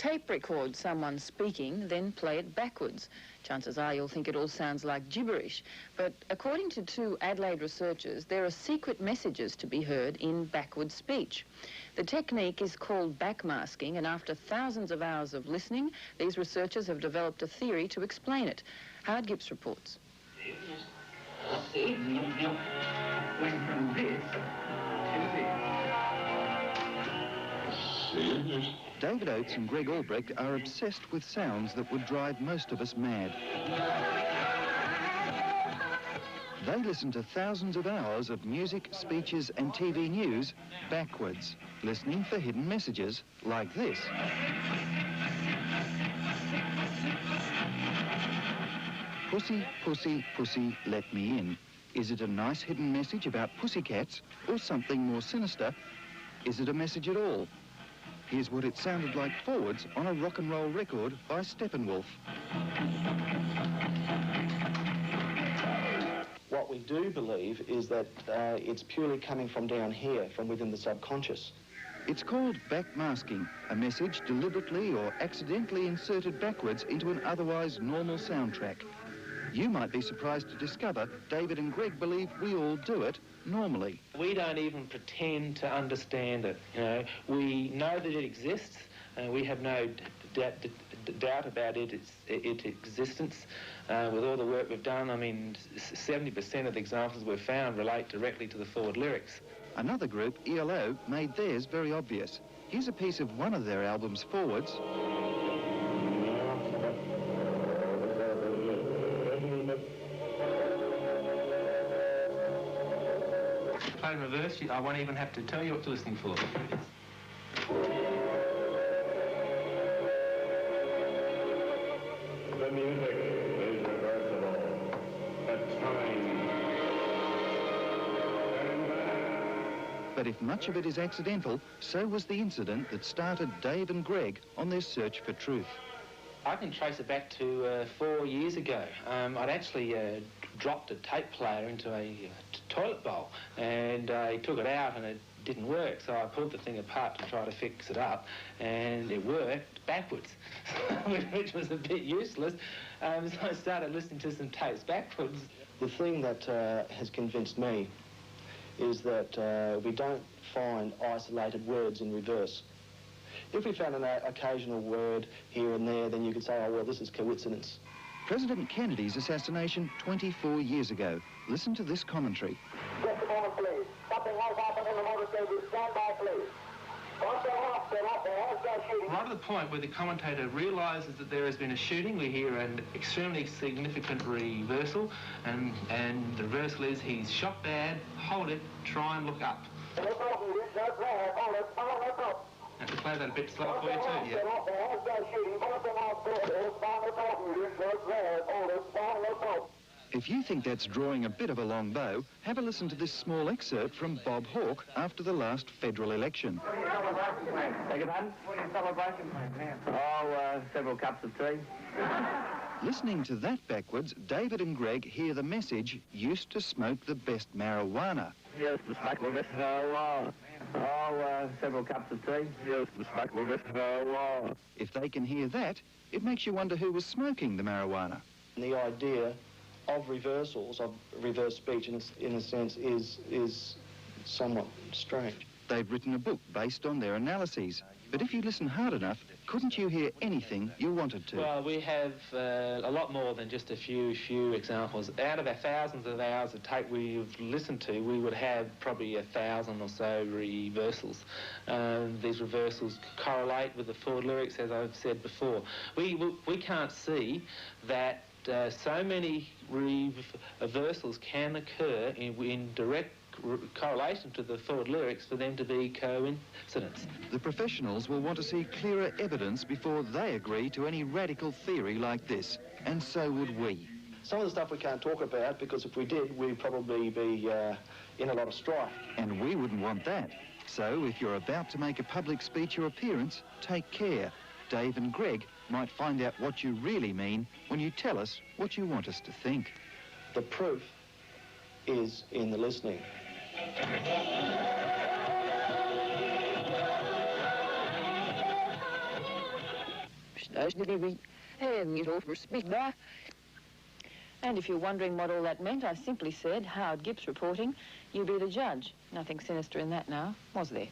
Tape record someone speaking, then play it backwards. Chances are you'll think it all sounds like gibberish. But according to two Adelaide researchers, there are secret messages to be heard in backward speech. The technique is called backmasking, and after thousands of hours of listening, these researchers have developed a theory to explain it. Howard Gibbs reports. See, went from this to this. David Oates and Greg Albrecht are obsessed with sounds that would drive most of us mad. They listen to thousands of hours of music, speeches and TV news backwards, listening for hidden messages like this. Pussy, pussy, pussy, let me in. Is it a nice hidden message about pussycats or something more sinister? Is it a message at all? Here's what it sounded like forwards on a rock and roll record by Steppenwolf. What we do believe is that it's purely coming from down here, from within the subconscious. It's called backmasking, a message deliberately or accidentally inserted backwards into an otherwise normal soundtrack. You might be surprised to discover David and Greg believe we all do it normally. We don't even pretend to understand it. You know, we know that it exists, and we have no doubt about its existence. With all the work we've done, I mean, 70% of the examples we've found relate directly to the forward lyrics. Another group, ELO, made theirs very obvious. Here's a piece of one of their album's forwards. Play in reverse, I won't even have to tell you what you're listening for. The music is reversible. The time. But if much of it is accidental, so was the incident that started Dave and Greg on their search for truth. I can trace it back to 4 years ago. I'd actually dropped a tape player into a toilet bowl, and I took it out and it didn't work, so I pulled the thing apart to try to fix it up, and it worked backwards, which was a bit useless. So I started listening to some tapes backwards. The thing that has convinced me is that we don't find isolated words in reverse. If we found an occasional word here and there, then you could say, oh, well, this is coincidence. President Kennedy's assassination 24 years ago. Listen to this commentary. Just a moment, please. Something has happened in the motor stable. Stand by, please. Right at the point where the commentator realises that there has been a shooting, we hear an extremely significant reversal, and the reversal is he's shot bad, hold it, try and look up. I have to play that a bit slower for you too, yeah. If you think that's drawing a bit of a long bow, have a listen to this small excerpt from Bob Hawke after the last federal election. Beg your pardon? What are you celebrating, man? Oh, several cups of tea. Listening to that backwards, David and Greg hear the message, used to smoke the best marijuana. Used to smoke the best marijuana. Oh, several cups of tea. Used to smoke the best marijuana. If they can hear that, it makes you wonder who was smoking the marijuana. And the idea of reversals, of reverse speech, in a sense, is somewhat strange. They've written a book based on their analyses. But if you listen hard enough, couldn't you hear anything you wanted to? Well, we have a lot more than just a few examples. Out of our thousands of hours of tape we've listened to, we would have probably 1,000 or so reversals. These reversals correlate with the forward lyrics, as I've said before. We can't see that so many reversals can occur in direct correlation to the forward lyrics for them to be coincidence. The professionals will want to see clearer evidence before they agree to any radical theory like this, and so would we. Some of the stuff we can't talk about, because if we did, we'd probably be in a lot of strife. And we wouldn't want that. So if you're about to make a public speech or appearance, take care. Dave and Greg might find out what you really mean when you tell us what you want us to think. The proof is in the listening. And if you're wondering what all that meant, I simply said, Howard Gibbs reporting, you be the judge. Nothing sinister in that now, was there?